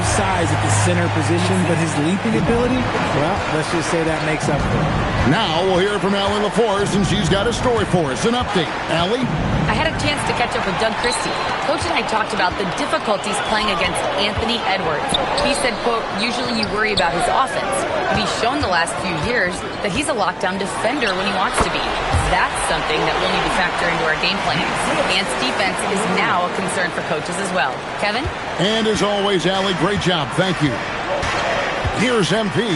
of size at the center position, but his leaping ability, well, let's just say that makes up for it. Now we'll hear from Allie LaForce, and she's got a story for us. An update. Allie? I had a chance to catch up with Doug Christie. Coach and I talked about the difficulties playing against Anthony Edwards. He said, quote, usually you worry about his offense, but he's shown the last few years that he's a lockdown defender when he wants to be. That's something that we'll need to factor into our game plans. Ant's defense is now a concern for coaches as well. Kevin? And as always, Allie, great job. Thank you. Here's MP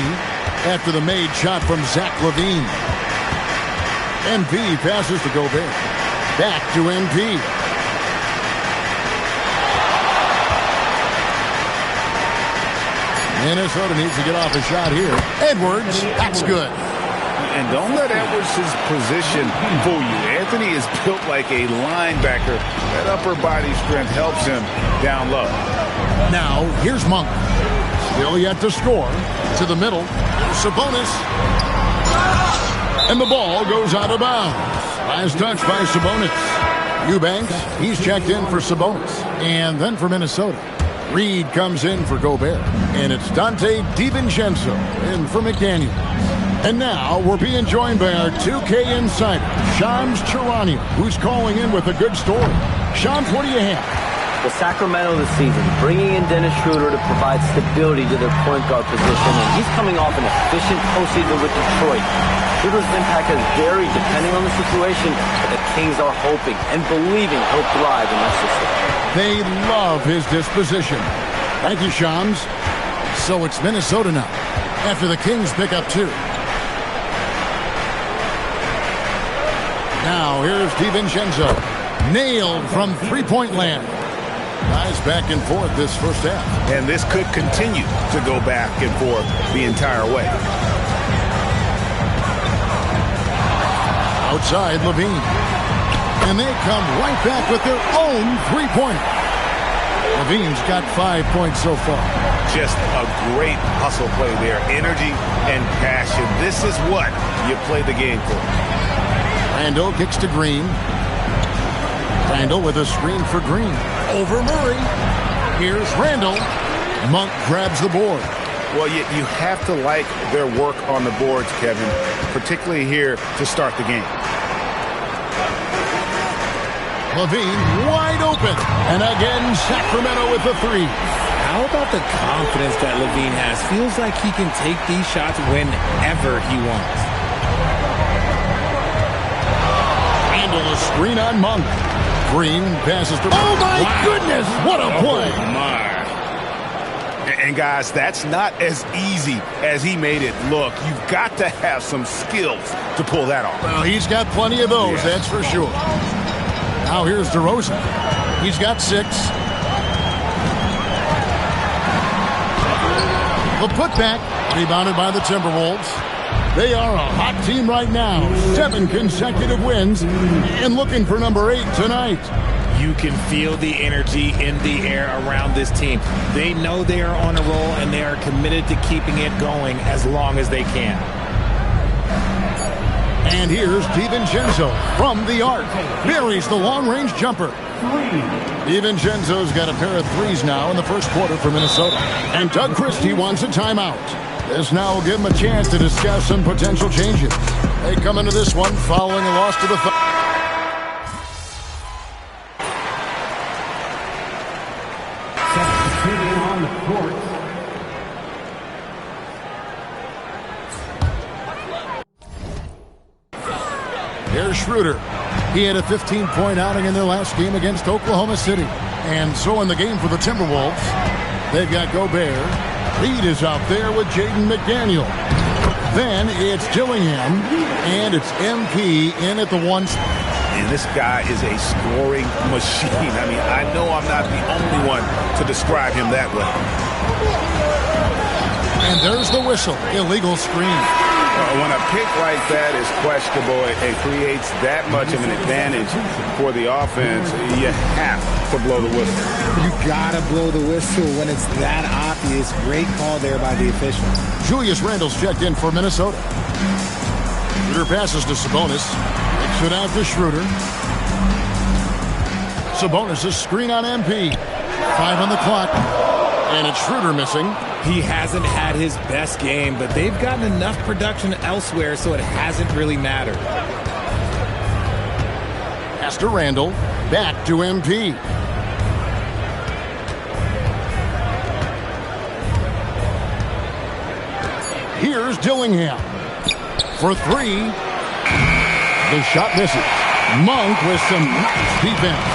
after the made shot from Zach LaVine. MP passes to Gobert. Back to MP. Minnesota needs to get off a shot here. Edwards, that's good. And don't let Edwards' position fool you. Anthony is built like a linebacker. That upper body strength helps him down low. Now, here's Monk. Still yet to score. To the middle. Sabonis. And the ball goes out of bounds. Last touch by Sabonis. Eubanks, he's checked in for Sabonis. And then for Minnesota, Reed comes in for Gobert. And it's Dante DiVincenzo in for McDaniel. And now we're being joined by our 2K insider, Shams Charania, who's calling in with a good story. Shams, what do you have? The Sacramento this season, bringing in Dennis Schroeder to provide stability to their point guard position, and he's coming off an efficient postseason with Detroit. Schroeder's impact has varied depending on the situation, but the Kings are hoping and believing he'll thrive in that system. They love his disposition. Thank you, Shams. So it's Minnesota now, after the Kings pick up 2. Now here's DiVincenzo. Nailed from three-point land. Guys back and forth this first half. And this could continue to go back and forth the entire way. Outside, LaVine. And they come right back with their own three-pointer. LaVine's got 5 points so far. Just a great hustle play there. Energy and passion. This is what you play the game for. Randall kicks to Green. Randall with a screen for Green. Over Murray. Here's Randall. Monk grabs the board. Well, you have to like their work on the boards, Kevin, particularly here to start the game. LaVine wide open. And again, Sacramento with the 3. How about the confidence that LaVine has? Feels like he can take these shots whenever he wants. Randall, a screen on Monk. Green passes to... Oh, my goodness! What a play! Oh, my. And, guys, that's not as easy as he made it look. You've got to have some skills to pull that off. Well, he's got plenty of those, that's for sure. Now here's DeRozan. He's got 6. The putback, rebounded by the Timberwolves. They are a hot team right now. 7 consecutive wins and looking for number 8 tonight. You can feel the energy in the air around this team. They know they are on a roll, and they are committed to keeping it going as long as they can. And here's DiVincenzo from the arc. Buries the long-range jumper. DiVincenzo's got a pair of 3s now in the first quarter for Minnesota. And Doug Christie wants a timeout. This now will give him a chance to discuss some potential changes. They come into this one following a loss to the... on the court. Here's Schroeder. He had a 15-point outing in their last game against Oklahoma City. And so in the game for the Timberwolves, they've got Gobert. Reed is out there with Jaden McDaniel. Then it's Dillingham, and it's MP in at the 1 spot. And this guy is a scoring machine. I mean, I know I'm not the only one to describe him that way. And there's the whistle. Illegal screen. When a pick like that is questionable, it creates that much of an advantage for the offense. You have to blow the whistle. You gotta blow the whistle when it's that obvious. Great call there by the official. Julius Randle's checked in for Minnesota. Schroeder passes to Sabonis. Takes it out to Schroeder. Sabonis, a screen on MP. 5 on the clock. And it's Schroeder missing. He hasn't had his best game, but they've gotten enough production elsewhere, so it hasn't really mattered. Pass to Randall. Back to MP. Here's Dillingham. For three. The shot misses. Monk with some nice defense.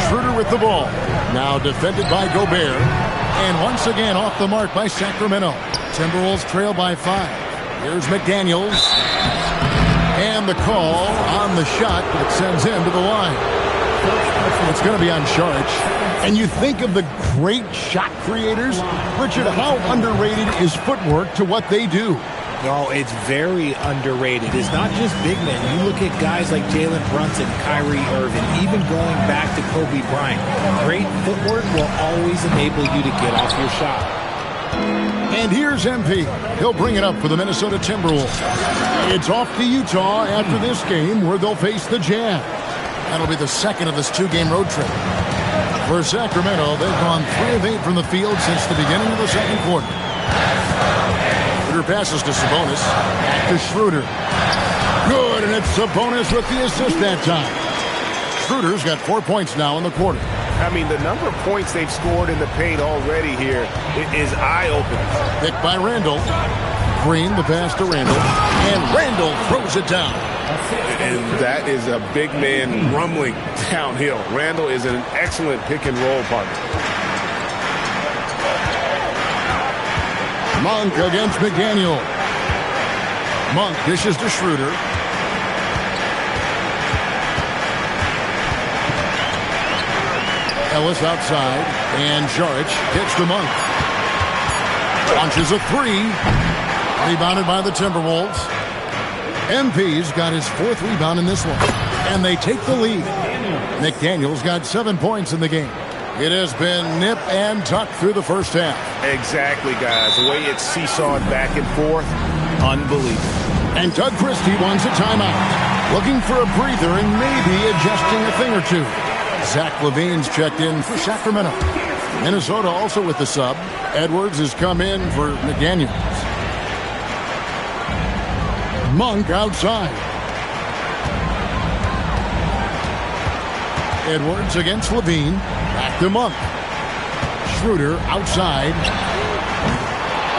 Schroeder with the ball. Now defended by Gobert. And once again off the mark by Sacramento. Timberwolves trail by 5. Here's McDaniels. And the call on the shot that sends him to the line. It's going to be on Saric. And you think of the great shot creators. Richard, how underrated is footwork to what they do? No, it's very underrated. It's not just big men. You look at guys like Jalen Brunson, Kyrie Irving, even going back to Kobe Bryant. Great footwork will always enable you to get off your shot. And here's MP. He'll bring it up for the Minnesota Timberwolves. It's off to Utah after this game where they'll face the Jazz. That'll be the second of this 2-game road trip. For Sacramento, they've gone 3 of 8 from the field since the beginning of the second quarter. Schroeder passes to Sabonis. Back to Schroeder. Good, and it's Sabonis with the assist that time. Schroeder's got 4 points now in the quarter. I mean, the number of points they've scored in the paint already here is eye-opening. Picked by Randall. Green, the pass to Randall. And Randall throws it down. And that is a big man rumbling downhill. Randall is an excellent pick-and-roll partner. Monk against McDaniel. Monk dishes to Schroeder. Ellis outside, and Saric gets the Monk. Launches a 3. Rebounded by the Timberwolves. MP's got his 4th rebound in this one, and they take the lead. McDaniel's got 7 points in the game. It has been nip and tuck through the first half. Exactly, guys. The way it's seesawed back and forth, unbelievable. And Doug Christie wants a timeout. Looking for a breather and maybe adjusting a thing or two. Zach LaVine's checked in for Sacramento. Minnesota also with the sub. Edwards has come in for McDaniels. Monk outside. Edwards against LaVine. Back to Monk. Schroeder outside.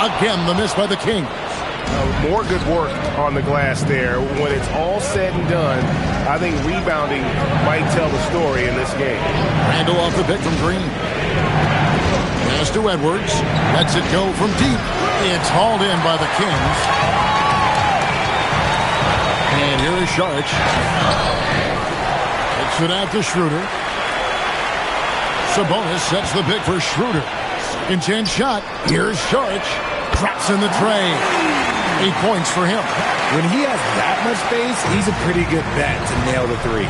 Again, the miss by the Kings. More good work on the glass there. When it's all said and done, I think rebounding might tell the story in this game. Randall off the pick from Green. Pass to Edwards. Lets it go from deep. It's hauled in by the Kings. And here is Saric. Takes it out to Schroeder. Sabonis sets the pick for Schroeder. Second chance shot. Here's Saric. Drops in the tray. 8 points for him. When he has that much space, he's a pretty good bet to nail the 3.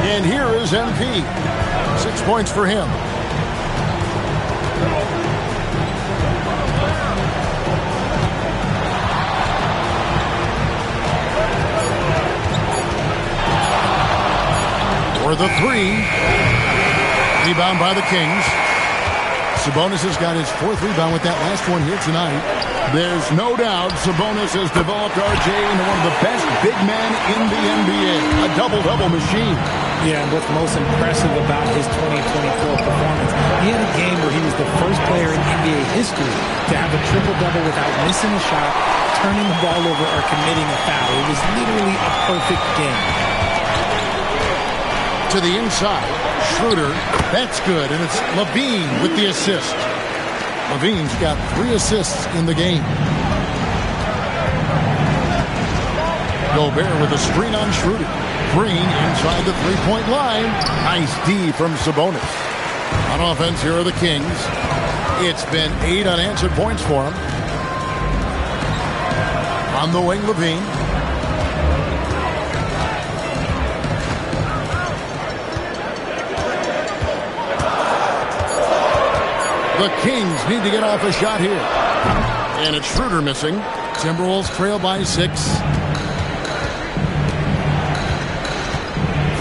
And here is MP. 6 points for him. For the 3. Rebound by the Kings. Sabonis has got his 4th rebound with that last one here tonight. There's no doubt Sabonis has developed RJ into one of the best big men in the NBA. A double-double machine. Yeah, and what's most impressive about his 2024 performance, he had a game where he was the first player in NBA history to have a triple-double without missing a shot, turning the ball over, or committing a foul. It was literally a perfect game. To the inside. Schroeder, that's good, and it's LaVine with the assist. LaVine's got 3 assists in the game. Gobert with a screen on Schroeder. Green inside the 3-point line. Nice D from Sabonis. On offense, here are the Kings. It's been 8 unanswered points for him. On the wing, LaVine. The Kings need to get off a shot here. And it's Schroeder missing. Timberwolves trail by 6.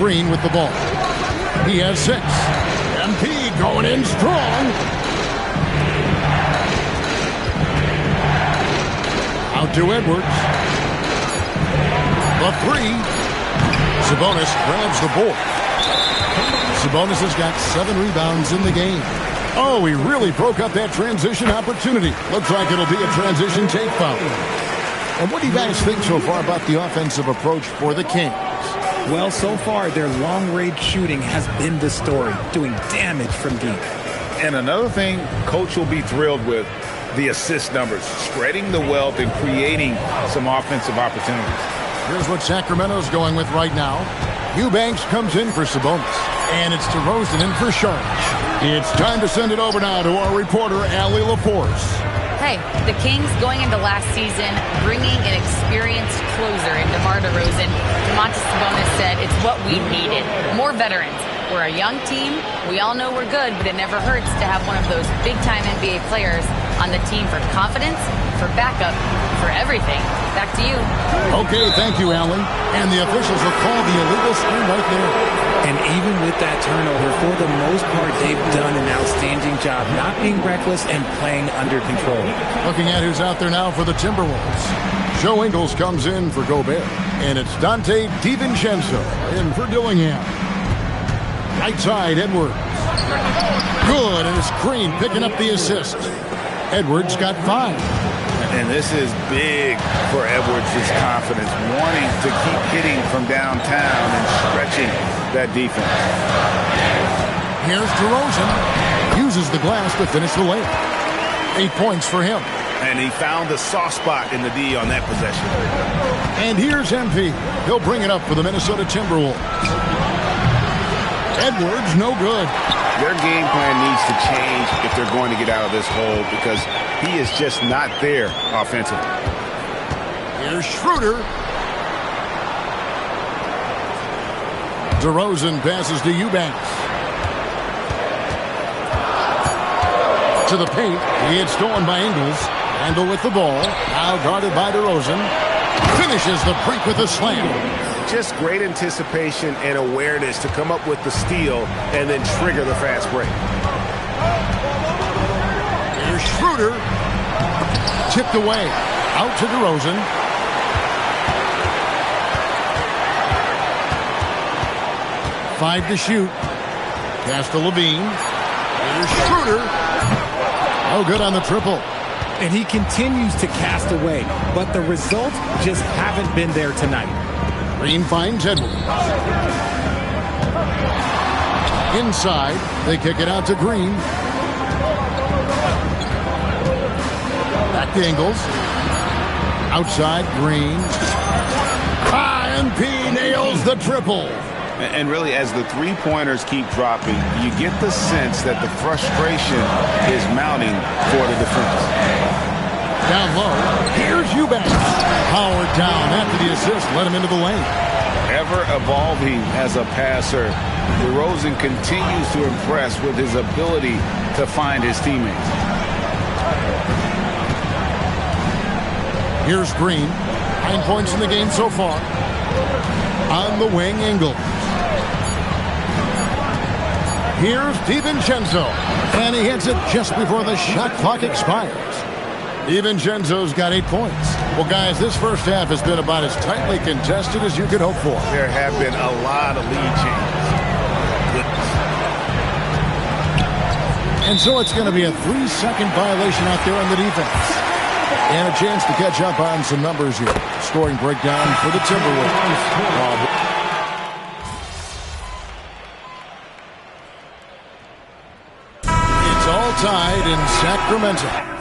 Green with the ball. He has 6. MP going in strong. Out to Edwards. The 3. Sabonis grabs the board. Sabonis has got 7 rebounds in the game. Oh, he really broke up that transition opportunity. Looks like it'll be a transition take foul. And what do you guys think so far about the offensive approach for the Kings? Well, so far, their long-range shooting has been the story, doing damage from deep. And another thing Coach will be thrilled with, the assist numbers, spreading the wealth and creating some offensive opportunities. Here's what Sacramento's going with right now. Eubanks comes in for Sabonis. And it's DeRozan in for Sharge. It's time to send it over now to our reporter, Allie LaForce. Hey, the Kings going into last season, bringing an experienced closer in DeMar DeRozan. Domantas Sabonis said it's what we needed. More veterans. We're a young team. We all know we're good, but it never hurts to have one of those big-time NBA players on the team for confidence, for backup, for everything. Back to you. Okay, thank you, Allie. And the officials will call the illegal screen right there. And even with that turnover, for the most part, they've done an outstanding job not being reckless and playing under control. Looking at who's out there now for the Timberwolves. Joe Ingles comes in for Gobert. And it's Dante DiVincenzo in for Dillingham. Right side, Edwards. Good, and it's Green picking up the assist. Edwards got 5. And this is big for Edwards' confidence, wanting to keep hitting from downtown and stretching that defense. Here's DeRozan. Uses the glass to finish the layup. 8 points for him. And he found the soft spot in the D on that possession. And here's MP. He'll bring it up for the Minnesota Timberwolves. Edwards, no good. Their game plan needs to change if they're going to get out of this hole because he is just not there offensively. Here's Schroeder. DeRozan passes to Eubanks. To the paint. He had stolen by Ingles. Handle with the ball. Now guarded by DeRozan. Finishes the break with a slam. Just great anticipation and awareness to come up with the steal and then trigger the fast break. Here's Schroeder. Tipped away. Out to DeRozan. Five to shoot. Pass to Levine. Here's Schroeder. No good on the triple. And he continues to cast away, but the results just haven't been there tonight. Green finds Edwards. Inside, they kick it out to Green. Back to Ingles. Outside, Green. IMP nails the triple. And really, as the three-pointers keep dropping, you get the sense that the frustration is mounting for the defense. Down low, here's Eubanks. Powered down after the assist, let him into the lane. Ever evolving as a passer, DeRozan continues to impress with his ability to find his teammates. Here's Green. 9 points in the game so far. On the wing, Ingles. Here's DiVincenzo. And he hits it just before the shot clock expires. DiVincenzo's got 8 points. Well, guys, this first half has been about as tightly contested as you could hope for. There have been a lot of lead changes. Goodness. And so it's going to be a 3-second violation out there on the defense. And a chance to catch up on some numbers here. Scoring breakdown for the Timberwolves. It's all tied in Sacramento.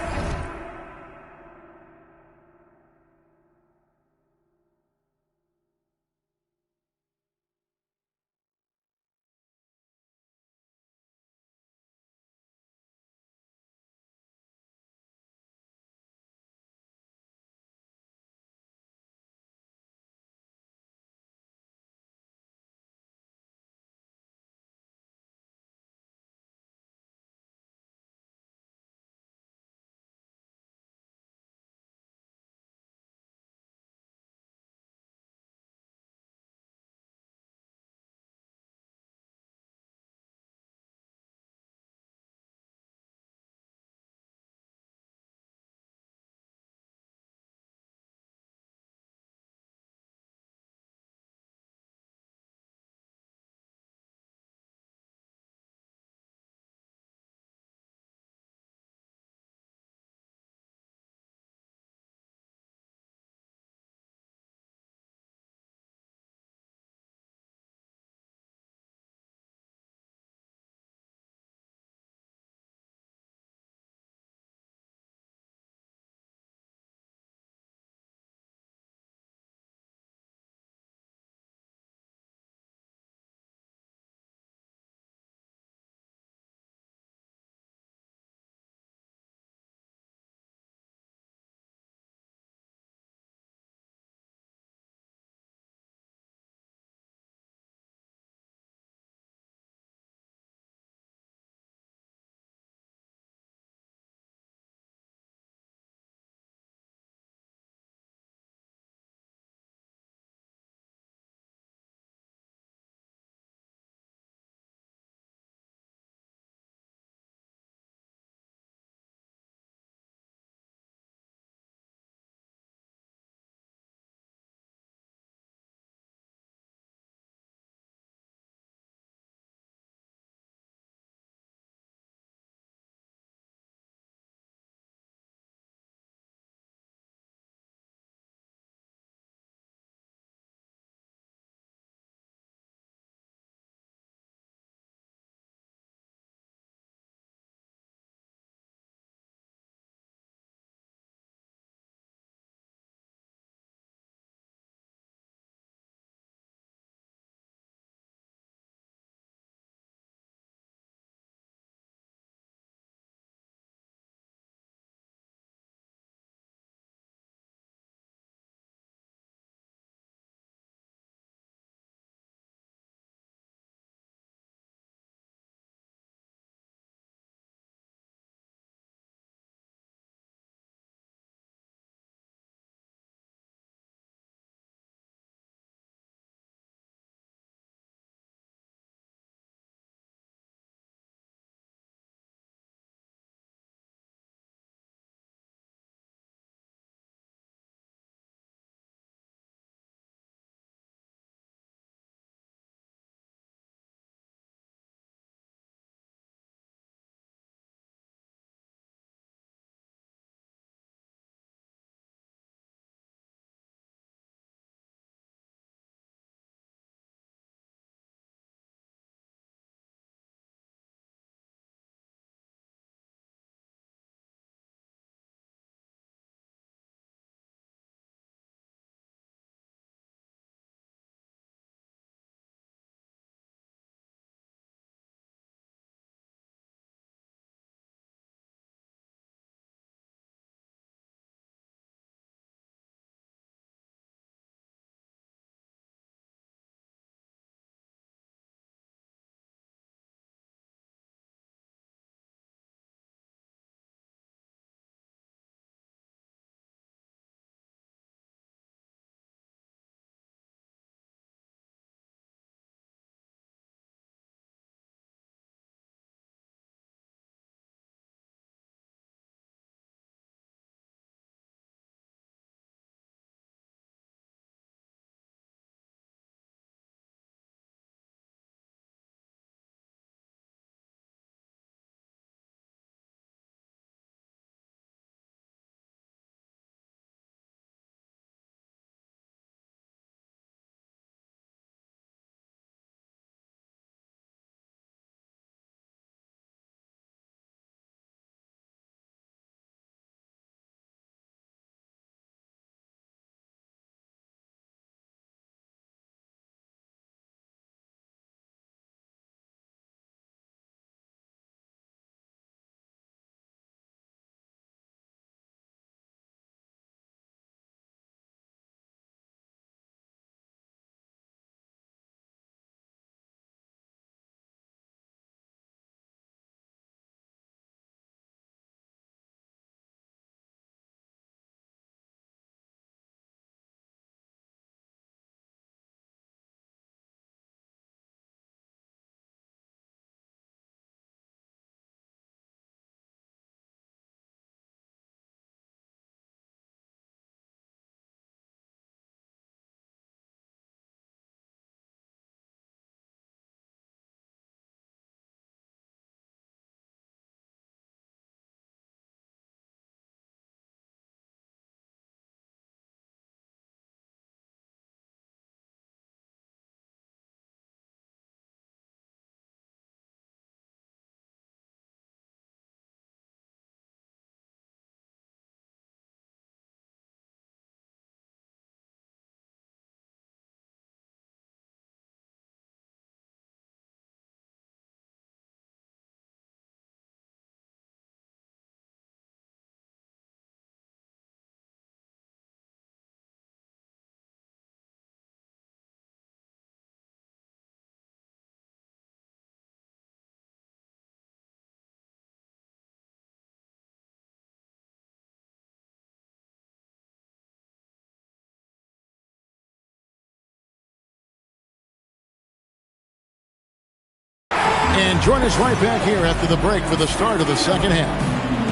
And join us right back here after the break for the start of the second half.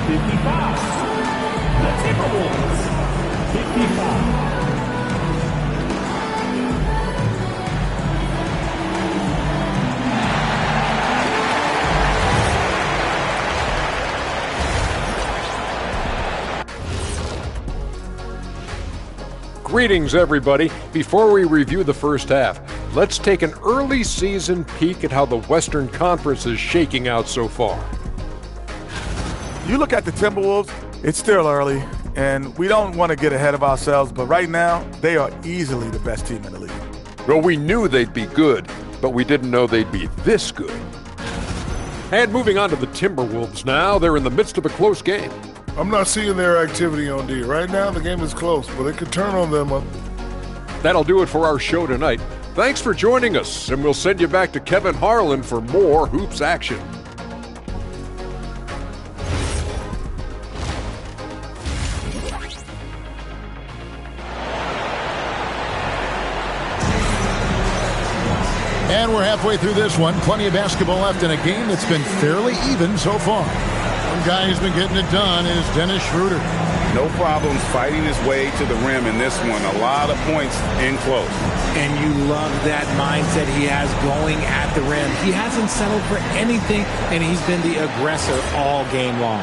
55. The Timberwolves. 55. Greetings, everybody. Before we review the first half, let's take an early season peek at how the Western Conference is shaking out so far. You look at the Timberwolves, it's still early, and we don't want to get ahead of ourselves, but right now, they are easily the best team in the league. Well, we knew they'd be good, but we didn't know they'd be this good. And moving on to the Timberwolves now, they're in the midst of a close game. I'm not seeing their activity on D. Right now, the game is close, but it could turn on them. That'll do it for our show tonight. Thanks for joining us, and we'll send you back to Kevin Harlan for more Hoops action. And we're halfway through this one. Plenty of basketball left in a game that's been fairly even so far. One guy who's been getting it done is Dennis Schroeder. No problems fighting his way to the rim in this one. A lot of points in close. And you love that mindset he has going at the rim. He hasn't settled for anything, and he's been the aggressor all game long.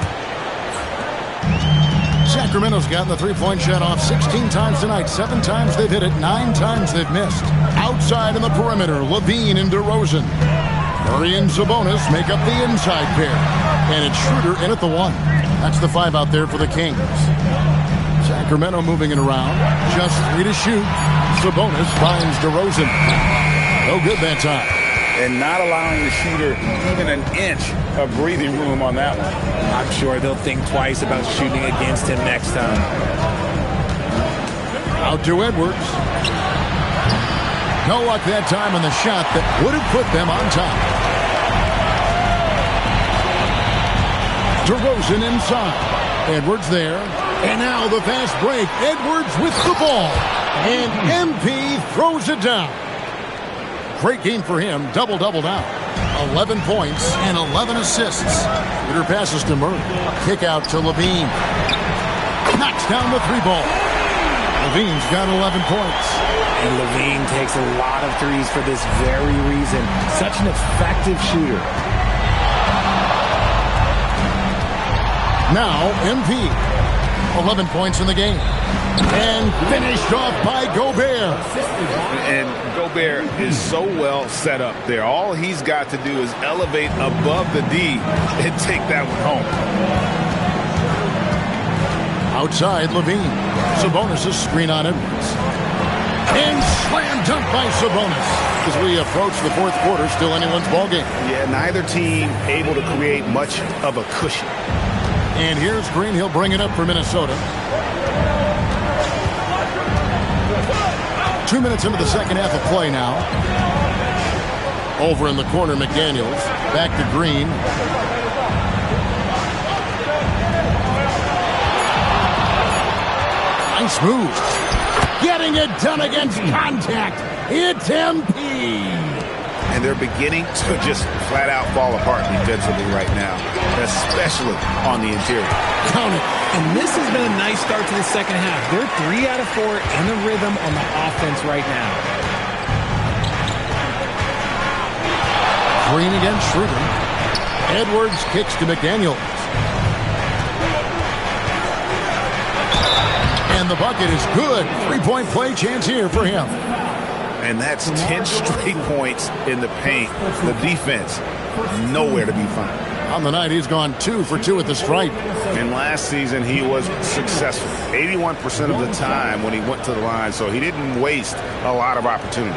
Sacramento's gotten the three-point shot off 16 times tonight. 7 times they've hit it, 9 times they've missed. Outside in the perimeter, Levine and DeRozan. Murray and Sabonis make up the inside pair. And it's Schroeder in at the 1. That's the 5 out there for the Kings. Sacramento moving it around. Just 3 to shoot. Sabonis finds DeRozan. No good that time. And not allowing the shooter even an inch of breathing room on that one. I'm sure they'll think twice about shooting against him next time. Out to Edwards. No luck that time on the shot that would have put them on top. DeRozan inside. Edwards there. And now the fast break. Edwards with the ball. And MP throws it down. Great game for him. Double-double now. 11 points and 11 assists. Shooter passes to Murray. Kick out to Levine. Knocks down the 3-ball. Levine's got 11 points. And Levine takes a lot of threes for this very reason. Such an effective shooter. Now, MP. 11 points in the game. And finished off by Gobert. And Gobert is so well set up there. All he's got to do is elevate above the D and take that one home. Outside, Levine. Sabonis' screen on Edwards. And slam dunk by Sabonis. As we approach the fourth quarter, still anyone's ballgame. Yeah, neither team able to create much of a cushion. And here's Green. He'll bring it up for Minnesota. 2 minutes into the second half of play now. Over in the corner, McDaniels. Back to Green. Nice move. Getting it done against contact. It's MP. And they're beginning to just flat out fall apart defensively right now, especially on the interior. Count it. And this has been a nice start to the second half. They're 3 out of 4 in the rhythm on the offense right now. Green against Schroeder. Edwards kicks to McDaniels. And the bucket is good. 3-point play chance here for him. And that's 10 straight points in the paint. The defense, nowhere to be found. On the night, he's gone 2 for 2 at the stripe. And last season, he was successful 81% of the time when he went to the line, so he didn't waste a lot of opportunities.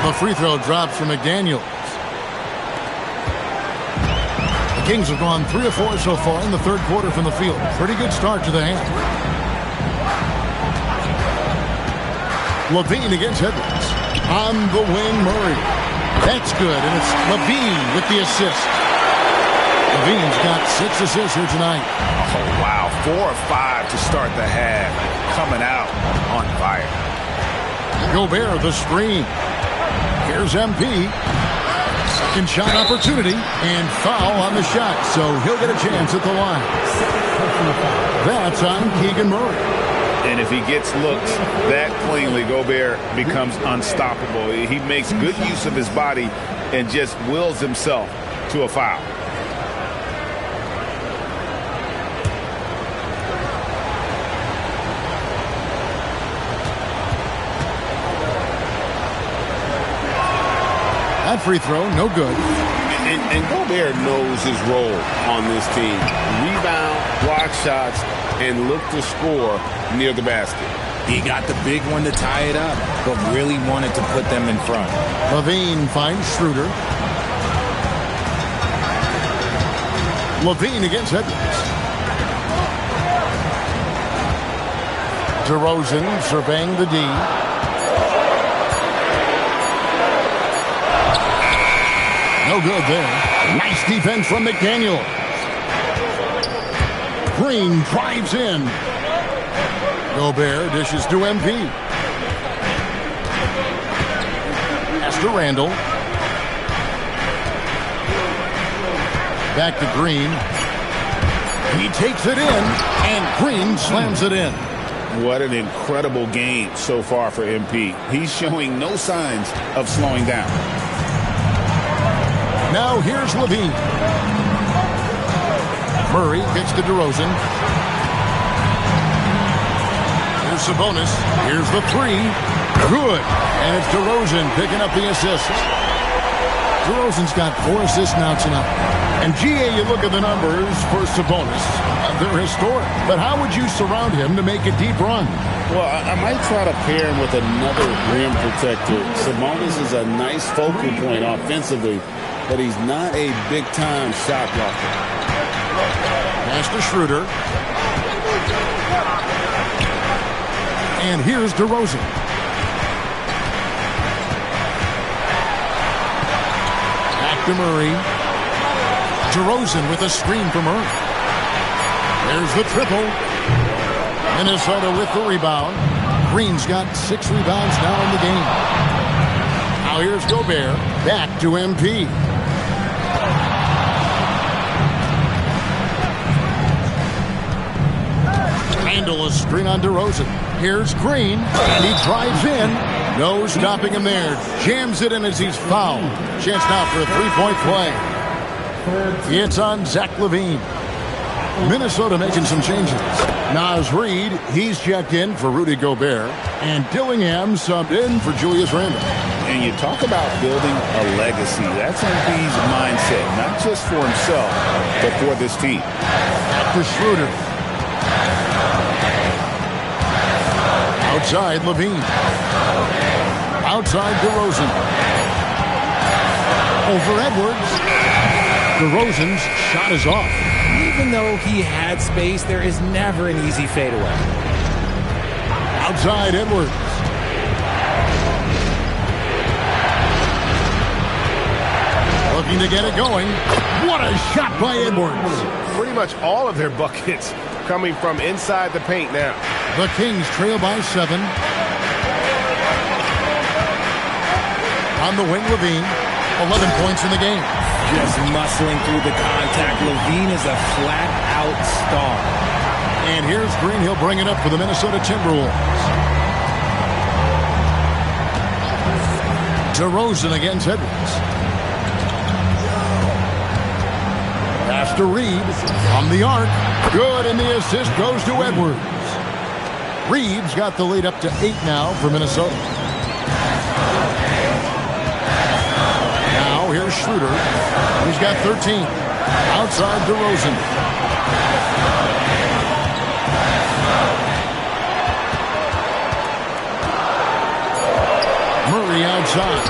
The free throw drops for McDaniels. The Kings have gone 3 of 4 so far in the third quarter from the field. Pretty good start to the half. Levine against Edwards. On the wing, Murray. That's good, and it's Levine with the assist. Levine's got 6 assists here tonight. Oh, wow. 4 of 5 to start the half. Coming out on fire. Gobert, the screen. Here's MP. Second shot opportunity. And foul on the shot. So he'll get a chance at the line. That's on Keegan Murray. And if he gets looks that cleanly, Gobert becomes unstoppable. He makes good use of his body and just wills himself to a foul. That free throw, no good. And Gobert knows his role on this team. Rebound, block shots, and look to score near the basket. He got the big one to tie it up, but really wanted to put them in front. Levine finds Schroeder. Levine against Edwards. DeRozan surveying the D. No good there. Nice defense from McDaniel. Green drives in. Gobert dishes to MP. Pass to Randall. Back to Green. He takes it in, and Green slams it in. What an incredible game so far for MP. He's showing no signs of slowing down. Now here's Levine. Murray gets to DeRozan. Here's Sabonis. Here's the three. Good. And it's DeRozan picking up the assist. DeRozan's got 4 assists now tonight. And GA, you look at the numbers for Sabonis. They're historic. But how would you surround him to make a deep run? Well, I might try to pair him with another rim protector. Sabonis is a nice focal point offensively, but he's not a big-time shot blocker. Pass to Schroeder. And here's DeRozan. Back to Murray. DeRozan with a screen for Murray. There's the triple. Minnesota with the rebound. Green's got 6 rebounds now in the game. Now here's Gobert. Back to MP. Handle a screen on DeRozan. Here's Green, and he drives in. No stopping him there. Jams it in as he's fouled. Chance now for a 3-point play. It's on Zach LaVine. Minnesota making some changes. Naz Reid, he's checked in for Rudy Gobert. And Dillingham subbed in for Julius Randle. And you talk about building a legacy. That's MP's mindset, not just for himself, but for this team. Back to Schroeder. Outside Levine. Outside DeRozan. Over Edwards. DeRozan's shot is off. Even though he had space, there is never an easy fadeaway. Outside Edwards. Looking to get it going. What a shot by Edwards. Pretty much all of their buckets coming from inside the paint now. The Kings trail by 7. On the wing, Levine. 11 points in the game. Just muscling through the contact. Levine is a flat-out star. And here's Green. He'll bring it up for the Minnesota Timberwolves. DeRozan against Edwards. Pass to Reed. On the arc. Good, and the assist goes to Edwards. Reed's got the lead up to 8 now for Minnesota. Now here's Schroeder. He's got 13. Outside DeRozan. Murray outside.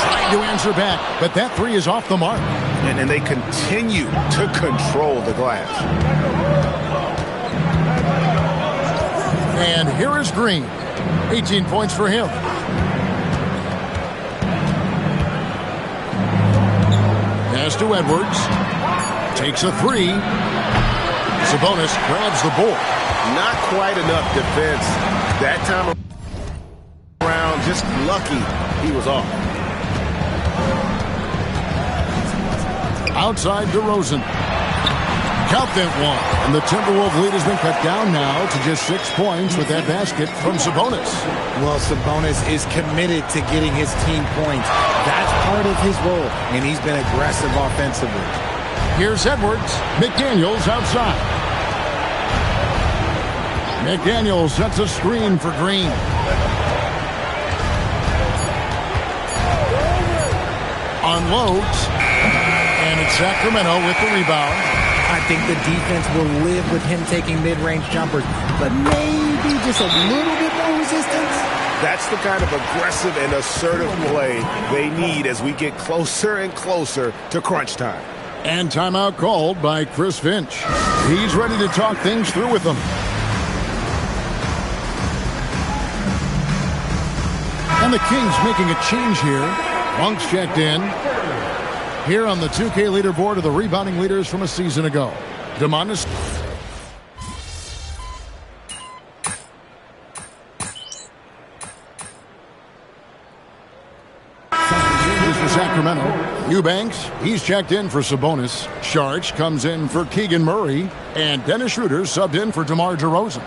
Trying to answer back, but that 3 is off the mark. And they continue to control the glass. And here is Green. 18 points for him. Pass to Edwards. Takes a 3. Sabonis grabs the board. Not quite enough defense. That time around, just lucky he was off. Outside DeRozan. Count that one. And the Timberwolves lead has been cut down now to just 6 points with that basket from Sabonis. Well, Sabonis is committed to getting his team points. That's part of his role, and he's been aggressive offensively. Here's Edwards. McDaniels outside. McDaniels sets a screen for Green. Unloads. And it's Sacramento with the rebound. I think the defense will live with him taking mid-range jumpers, but maybe just a little bit more resistance. That's the kind of aggressive and assertive play they need as we get closer and closer to crunch time. And timeout called by Chris Finch. He's ready to talk things through with them. And the Kings making a change here. Monk's checked in. Here on the 2K leaderboard are the rebounding leaders from a season ago. DeMontis. For Sacramento. Eubanks, he's checked in for Sabonis. Sharch comes in for Keegan Murray. And Dennis Schroeder subbed in for DeMar DeRozan.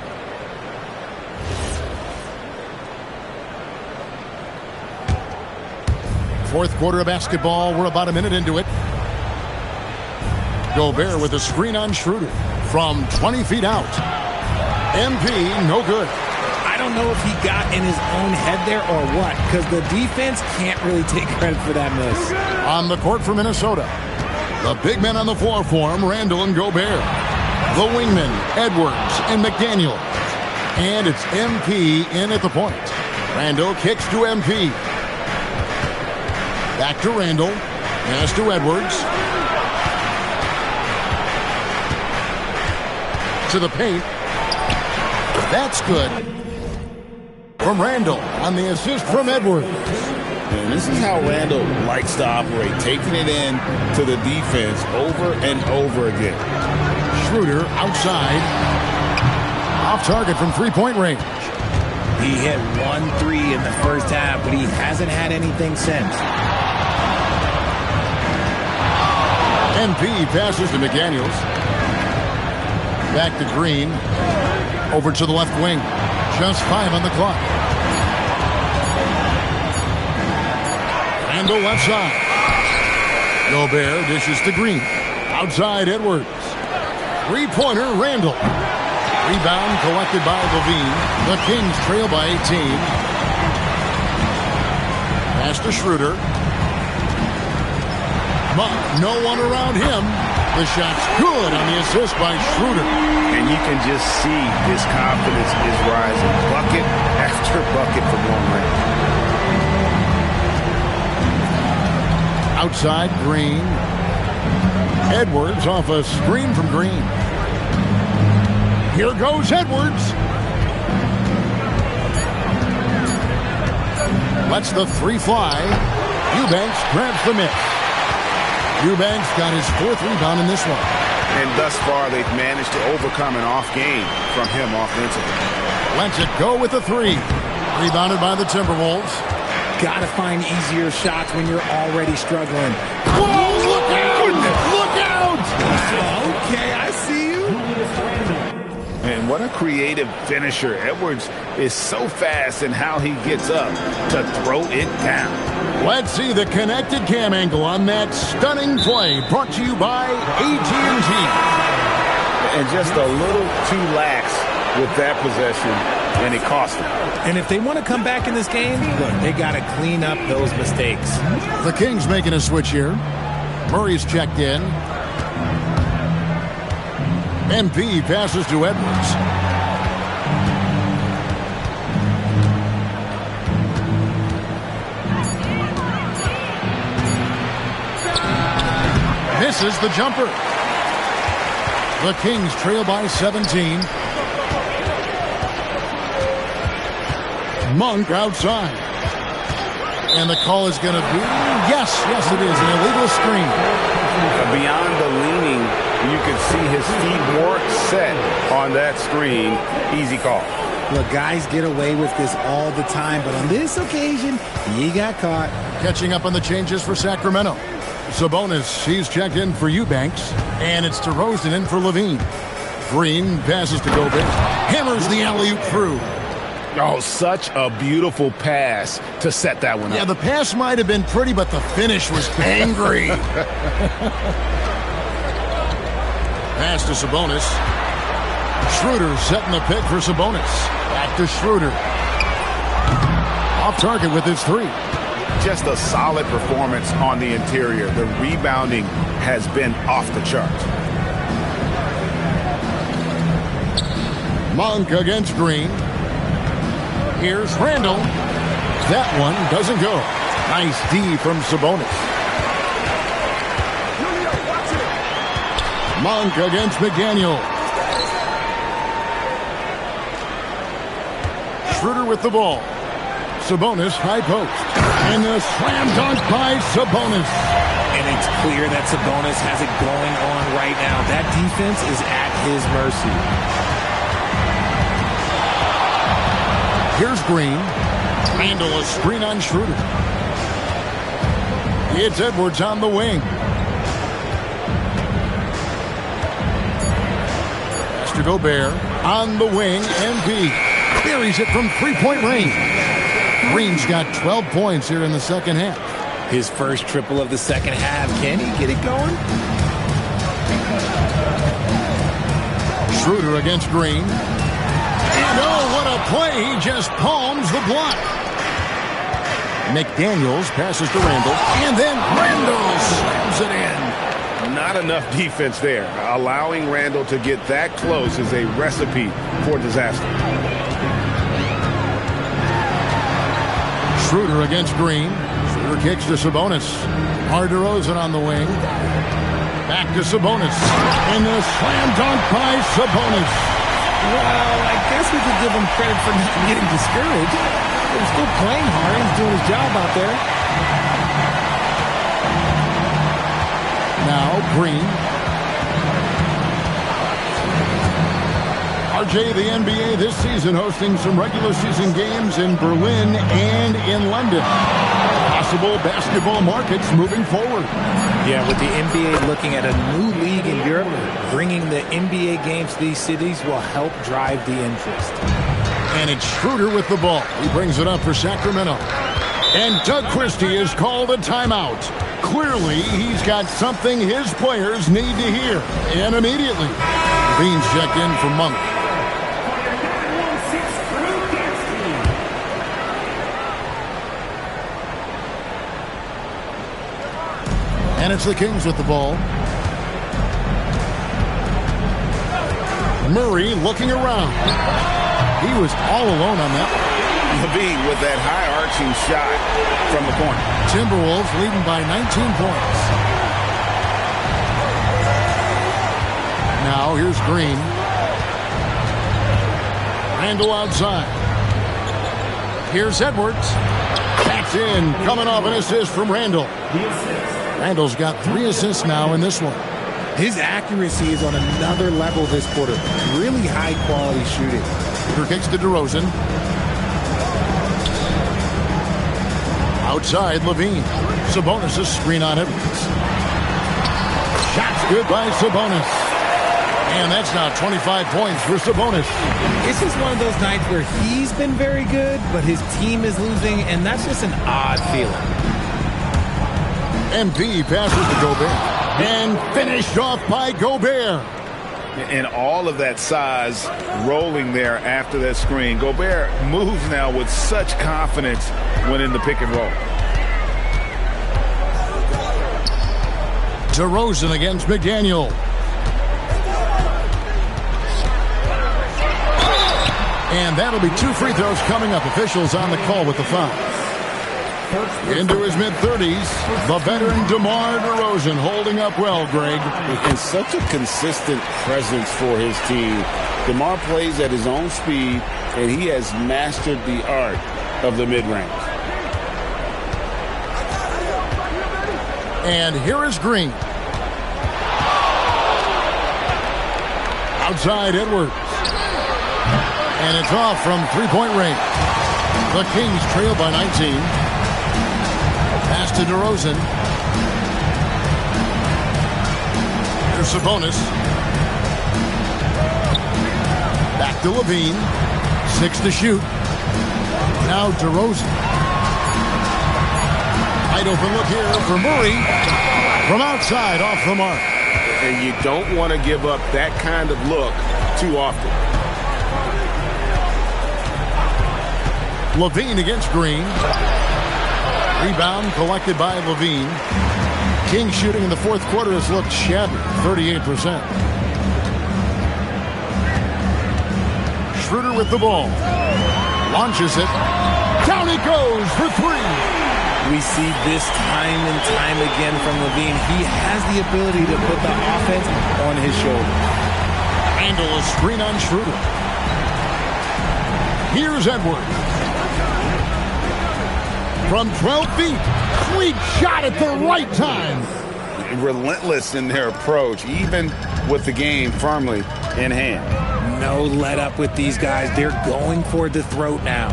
Fourth quarter of basketball. We're about a minute into it. Gobert with a screen on Schroeder from 20 feet out. MP, no good. I don't know if he got in his own head there or what, because the defense can't really take credit for that miss. On the court for Minnesota, the big men on the floor for him, Randall and Gobert. The wingmen, Edwards and McDaniel. And it's MP in at the point. Randall kicks to MP. Back to Randall. Pass to Edwards. To the paint. That's good. From Randall on the assist from Edwards. And this is how Randall likes to operate, taking it in to the defense over and over again. Schroeder outside. Off target from three-point range. He hit 1 3 in the first half, but he hasn't had anything since. MP passes to McDaniels. Back to Green. Over to the left wing. Just 5 on the clock. Randall left side. Gobert dishes to Green. Outside Edwards. Three-pointer Randall. Rebound collected by Levine. The Kings trail by 18. Pass to Schroeder. But no one around him. The shot's good on the assist by Schroeder. And you can just see his confidence is rising. Bucket after bucket from long range. Outside Green. Edwards off a screen from Green. Here goes Edwards. Lets the three fly. Eubanks grabs the miss. Eubanks got his 4th rebound in this one. And thus far, they've managed to overcome an off game from him offensively. Lets it go with the 3. Rebounded by the Timberwolves. Gotta find easier shots when you're already struggling. Whoa, look out! Look out! Okay, I see you. And what a creative finisher. Edwards is so fast in how he gets up to throw it down. Let's see the connected cam angle on that stunning play, brought to you by AT&T. And just a little too lax with that possession, and it cost them. And if they want to come back in this game, look, they got to clean up those mistakes. The Kings making a switch here. Murray's checked in. MP passes to Edwards. Misses the jumper. The Kings trail by 17. Monk outside. And the call is going to be, yes, it is, an illegal screen. Beyond the leaning, You can see his feet weren't set on that screen. Easy call. Look, guys get away with this all the time, but on this occasion, he got caught. Catching up on the changes for Sacramento. Sabonis, he's checked in for Eubanks, and it's DeRozan in for Levine. Green passes to Gobert. Hammers the alley-oop through. Oh, such a beautiful pass to set that one up. Yeah, the pass might have been pretty, but the finish was angry. Pass to Sabonis. Schroeder setting the pick for Sabonis. Back to Schroeder. Off target with his three. Just a solid performance on the interior. The rebounding has been off the chart. Monk against Green. Here's Randall. That one doesn't go. Nice D from Sabonis. Monk against McDaniel. Schroeder with the ball. Sabonis high post. And the slam dunk by Sabonis. And it's clear that Sabonis has it going on right now. That defense is at his mercy. Here's Green. Randall a screen on Schroeder. It's Edwards on the wing. Pass to Gobert on the wing. MB buries it from three-point range. Green's got 12 points here in the second half. His first triple of the second half. Can he get it going? Schroeder against Green. And oh, what a play. He just palms the block. McDaniels passes to Randall. And then Randall slams it in. Not enough defense there. Allowing Randall to get that close is a recipe for disaster. Schroeder against Green. Schroeder kicks to Sabonis. DeRozan on the wing. Back to Sabonis. And the slam dunk by Sabonis. Well, I guess we could give him credit for not getting discouraged. He's still playing hard. He's doing his job out there. Now Green. RJ, the NBA this season hosting some regular season games in Berlin and in London. Possible basketball markets moving forward. Yeah, with the NBA looking at a new league in Europe, bringing the NBA games to these cities will help drive the interest. And it's Schroeder with the ball. He brings it up for Sacramento. And Doug Christie has called a timeout. Clearly, he's got something his players need to hear. And immediately, Levine's checked in for Monk. And it's the Kings with the ball. Murray looking around. He was all alone on that one. Levine with that high-arching shot from the corner. Timberwolves leading by 19 points. Now here's Green. Randall outside. Here's Edwards. That's in. Coming off an assist from Randall. Randall's got 3 assists now in this one. His accuracy is on another level this quarter. Really high-quality shooting. Peter kicks to DeRozan. Outside, Levine. Sabonis a screen on Edwards. Shots good by Sabonis. And that's now 25 points for Sabonis. It's just one of those nights where he's been very good, but his team is losing, and that's just an odd feeling. MP passes to Gobert. And finished off by Gobert. And all of that size rolling there after that screen. Gobert moves now with such confidence when in the pick and roll. DeRozan against McDaniel. And that'll be 2 free throws coming up. Officials on the call with the foul. Into his mid-30s, the veteran DeMar DeRozan holding up well, Greg. And such a consistent presence for his team. DeMar plays at his own speed, and he has mastered the art of the mid-range. And here is Green. Outside Edwards. And it's off from three-point range. The Kings trail by 19. Pass to DeRozan. Here's Sabonis. Back to Levine. 6 to shoot. Now DeRozan. Wide open look here for Murray. From outside, off the mark. And you don't want to give up that kind of look too often. Levine against Green. Rebound collected by Levine. King shooting in the fourth quarter has looked shabby, 38%. Schroeder with the ball. Launches it. Down he goes for three. We see this time and time again from Levine. He has the ability to put the offense on his shoulder. Handle a screen on Schroeder. Here's Edwards. From 12 feet. Sweet shot at the right time. Relentless in their approach, even with the game firmly in hand. No let up with these guys. They're going for the throat now.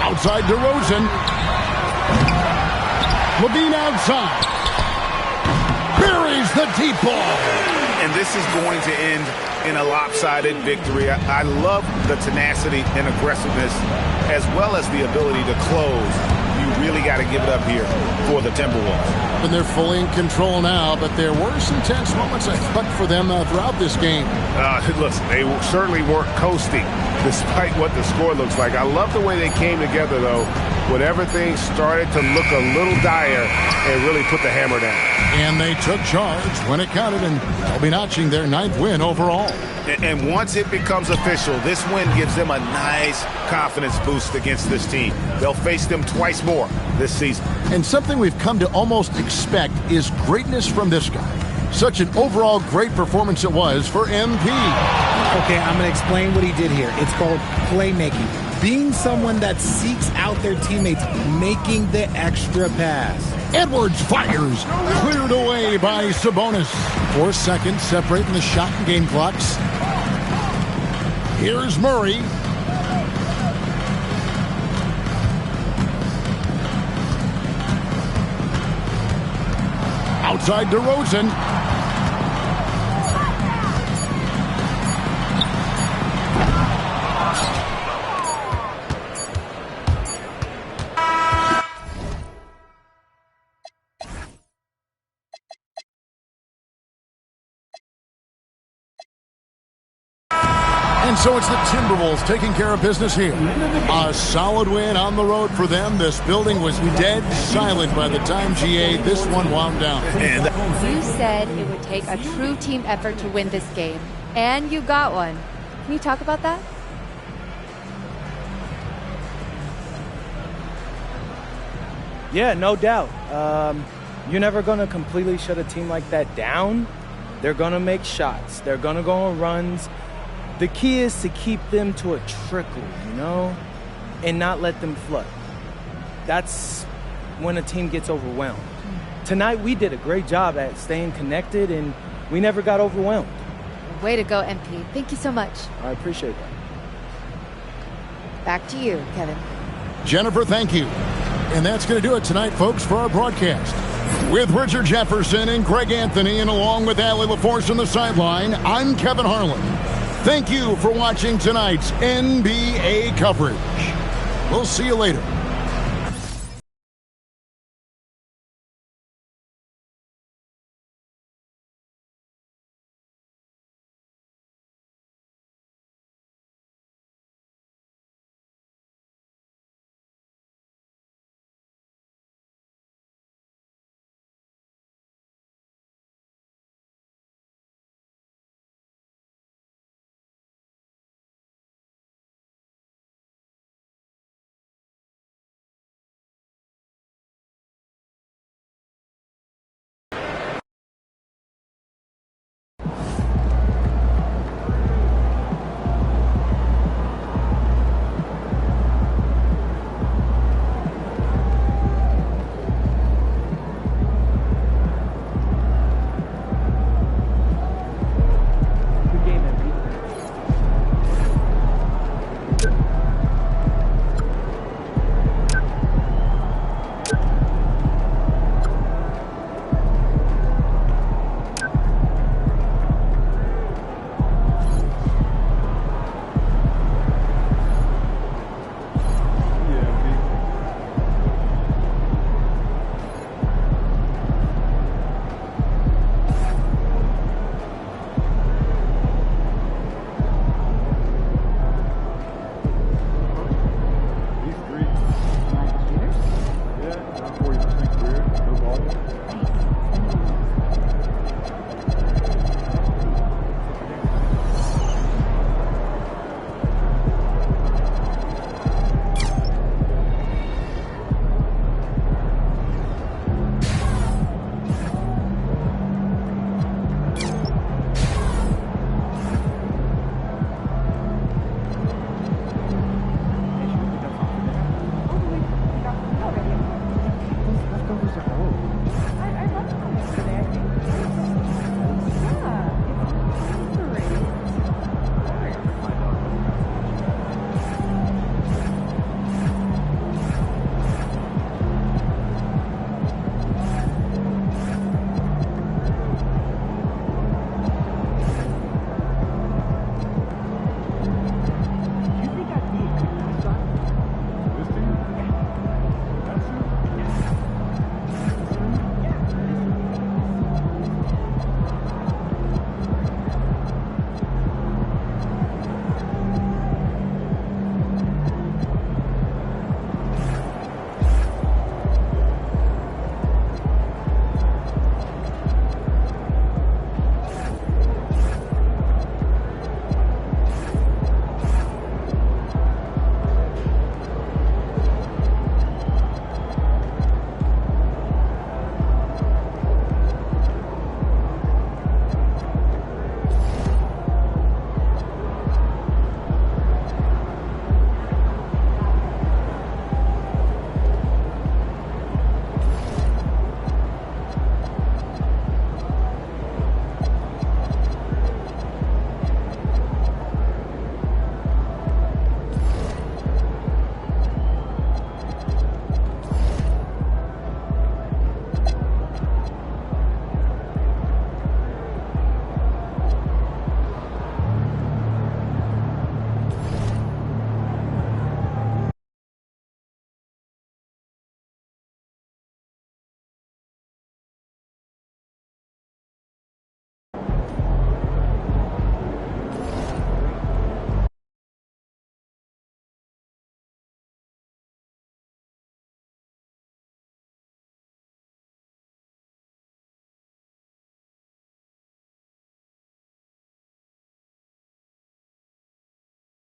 Outside DeRozan. Levine outside. Buries the deep ball. And this is going to end in a lopsided victory. I love the tenacity and aggressiveness as well as the ability to close. You really got to give it up here for the Timberwolves. And they're fully in control now, but there were some tense moments, I thought, for them throughout this game. Listen, they certainly weren't coasting despite what the score looks like. I love the way they came together, though, when everything started to look a little dire and really put the hammer down. And they took charge when it counted, and they'll be notching their 9th win overall. And once it becomes official, this win gives them a nice confidence boost against this team. They'll face them twice more this season. And something we've come to almost expect is greatness from this guy. Such an overall great performance it was for MP. Okay, I'm going to explain what he did here. It's called playmaking. Being someone that seeks out their teammates, making the extra pass. Edwards fires. Cleared away by Sabonis. 4 seconds separating the shot and game clocks. Here's Murray. Outside DeRozan. And so it's the Timberwolves taking care of business here. A solid win on the road for them. This building was dead silent by the time this one wound down. You said it would take a true team effort to win this game, and you got one. Can you talk about that? Yeah, no doubt. You're never going to completely shut a team like that down. They're going to make shots. They're going to go on runs. The key is to keep them to a trickle, and not let them flood. That's when a team gets overwhelmed. Tonight, we did a great job at staying connected, and we never got overwhelmed. Way to go, MP. Thank you so much. I appreciate that. Back to you, Kevin. Jennifer, thank you. And that's going to do it tonight, folks, for our broadcast. With Richard Jefferson and Greg Anthony, and along with Allie LaForce on the sideline, I'm Kevin Harlan. Thank you for watching tonight's NBA coverage. We'll see you later.